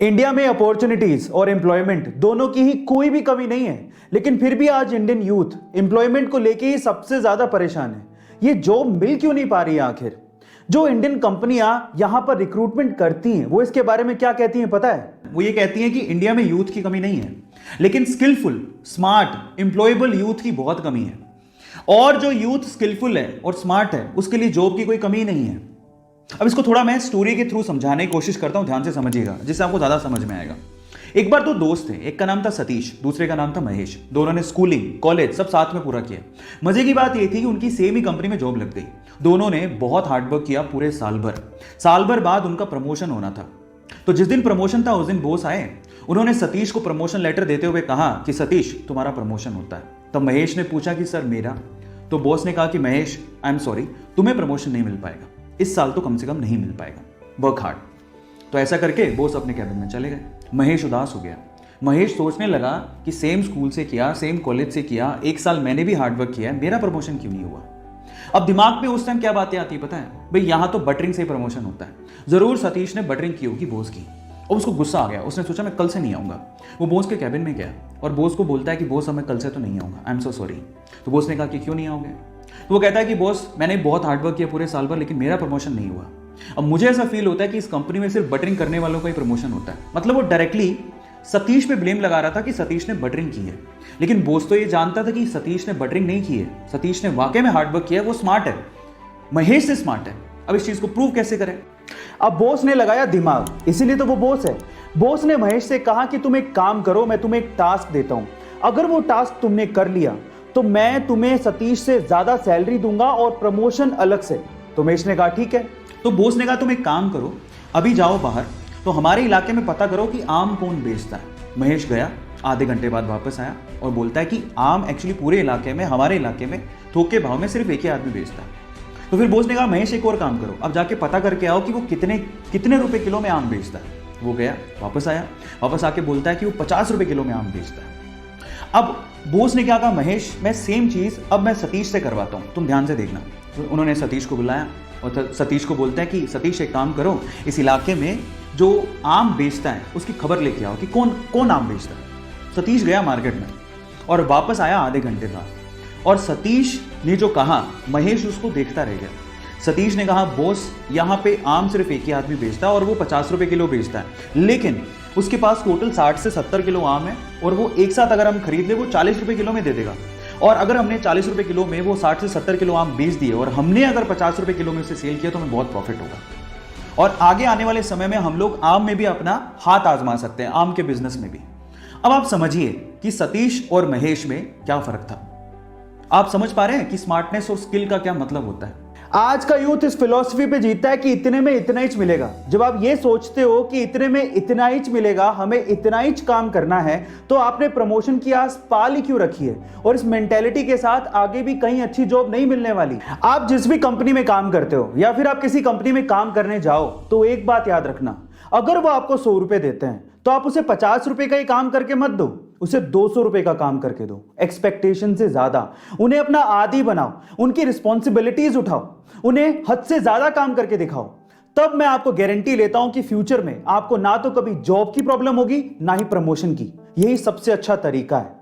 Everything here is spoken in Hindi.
इंडिया में अपॉर्चुनिटीज और एम्प्लॉयमेंट दोनों की ही कोई भी कमी नहीं है, लेकिन फिर भी आज इंडियन यूथ एम्प्लॉयमेंट को लेके ही सबसे ज्यादा परेशान है। ये जॉब मिल क्यों नहीं पा रही है आखिर? जो इंडियन कंपनियां यहां पर रिक्रूटमेंट करती हैं वो इसके बारे में क्या कहती हैं पता है? वो ये कहती हैं कि इंडिया में यूथ की कमी नहीं है, लेकिन स्किलफुल, स्मार्ट, एम्प्लॉयबल यूथ की बहुत कमी है। और जो यूथ स्किलफुल है और स्मार्ट है उसके लिए जॉब की कोई कमी नहीं है। अब इसको थोड़ा मैं स्टोरी के थ्रू समझाने की कोशिश करता हूं, ध्यान से समझिएगा जिससे आपको ज्यादा समझ में आएगा। एक बार दो दोस्त थे, एक का नाम था सतीश, दूसरे का नाम था महेश। दोनों ने स्कूलिंग, कॉलेज सब साथ में पूरा किया। मजे की बात यह थी कि उनकी सेम ही कंपनी में जॉब लग गई। दोनों ने बहुत हार्डवर्क किया पूरे साल भर बाद उनका प्रमोशन होना था। तो जिस दिन प्रमोशन था उस दिन बॉस आए। उन्होंने सतीश को प्रमोशन लेटर देते हुए कहा कि सतीश तुम्हारा प्रमोशन होता है। तब महेश ने पूछा कि सर मेरा? तो बॉस ने कहा कि महेश आई एम सॉरी, तुम्हें प्रमोशन नहीं मिल पाएगा, इस साल तो कम से कम नहीं मिल पाएगा, वर्क हार्ड। तो ऐसा करके बॉस अपने कैबिन में चले गए। महेश उदास हो गया। महेश सोचने लगा कि सेम स्कूल से किया, सेम कॉलेज से किया, एक साल मैंने भी हार्डवर्क किया है, मेरा प्रमोशन क्यों नहीं हुआ? अब दिमाग में उस टाइम क्या बातें आती है पता है? भाई यहां तो बटरिंग से प्रमोशन होता है, जरूर सतीश ने बटरिंग की होगी बॉस की। और उसको गुस्सा आ गया। उसने सोचा मैं कल से नहीं आऊंगा। वो बॉस के कैबिन में गया और बॉस को बोलता है कि बॉस अब मैं कल से तो नहीं आऊंगा, आई एम सो सॉरी। तो बॉस ने कहा कि क्यों नहीं आओगे? तो वो कहता है कि बॉस मैंने बहुत हार्डवर्क किया पूरे साल भर, लेकिन मेरा प्रमोशन नहीं हुआ। अब मुझे ऐसा फील होता है कि इस कंपनी में सिर्फ बटरिंग करने वालों का ही प्रमोशन होता है। मतलब वो डायरेक्टली सतीश पे ब्लेम लगा रहा था कि सतीश ने बटरिंग की है, लेकिन बॉस तो ये जानता था कि सतीश ने बटरिंग नहीं की है। सतीश ने वाकई में हार्डवर्क किया है, वो स्मार्ट है, महेश से स्मार्ट है। अब इस चीज को प्रूव कैसे करें? अब बॉस ने लगाया दिमाग, इसीलिए तो वो बॉस है। बॉस ने महेश से कहा कि तुम एक काम करो, मैं तुम्हें एक टास्क देता हूं, अगर वो टास्क तुमने कर लिया तो मैं तुम्हें सतीश से ज्यादा सैलरी दूंगा और प्रमोशन अलग से। तो महेश ने कहा ठीक है। तो बॉस ने कहा तुम एक काम करो, अभी जाओ बाहर, तो हमारे इलाके में पता करो कि आम कौन बेचता है। महेश गया, आधे घंटे बाद वापस आया और बोलता है कि आम एक्चुअली पूरे इलाके में, हमारे इलाके में थोक के भाव में सिर्फ एक ही आदमी बेचता है। तो फिर बॉस ने कहा महेश एक और काम करो, अब जाके पता करके आओ कि वो कितने रुपए किलो में आम बेचता है। वो गया, वापस आया, वापस आके बोलता है कि वो 50 रुपए किलो में आम बेचता है। अब बॉस ने क्या कहा, महेश मैं सेम चीज अब मैं सतीश से करवाता हूं, तुम ध्यान से देखना। तो उन्होंने सतीश को बुलाया और सतीश को बोलता है कि सतीश एक काम करो, इस इलाके में जो आम बेचता है उसकी खबर लेके आओ कि कौन कौन आम बेचता है। सतीश गया मार्केट में और वापस आया आधे घंटे बाद, और सतीश ने जो कहा महेश उसको देखता रह गया। सतीश ने कहा बॉस यहाँ पे आम सिर्फ एक ही आदमी बेचता है और वो 50 रुपए किलो बेचता है, लेकिन उसके पास टोटल 60 से 70 किलो आम है और वो एक साथ अगर हम खरीद ले वो 40 रुपए किलो में दे देगा। और अगर हमने 40 रुपए किलो में वो 60 से 70 किलो आम बेच दिए और हमने अगर 50 रुपए किलो में उसे सेल किया तो हमें बहुत प्रॉफिट होगा। और आगे आने वाले समय में हम लोग आम में भी अपना हाथ आजमा सकते हैं, आम के बिजनेस में भी। अब आप समझिए कि सतीश और महेश में क्या फर्क था। आप समझ पा रहे हैं कि स्मार्टनेस और स्किल का क्या मतलब होता है? आज का यूथ इस फिलॉसफी पे जीता है कि इतने में इतना ही मिलेगा। जब आप ये सोचते हो कि इतने में इतना ही मिलेगा, हमें इतना ही काम करना है, तो आपने प्रमोशन की आस पाल ही क्यों रखी है? और इस मेंटेलिटी के साथ आगे भी कहीं अच्छी जॉब नहीं मिलने वाली। आप जिस भी कंपनी में काम करते हो या फिर आप किसी कंपनी में काम करने जाओ तो एक बात याद रखना, अगर वो आपको 100 रुपए देते हैं तो आप उसे 50 रुपए का ही काम करके मत दो, उसे 200 रुपए का काम करके दो। एक्सपेक्टेशन से ज्यादा उन्हें अपना आदी बनाओ, उनकी रिस्पॉन्सिबिलिटीज उठाओ, उन्हें हद से ज्यादा काम करके दिखाओ। तब मैं आपको गारंटी लेता हूं कि फ्यूचर में आपको ना तो कभी जॉब की प्रॉब्लम होगी ना ही प्रमोशन की। यही सबसे अच्छा तरीका है।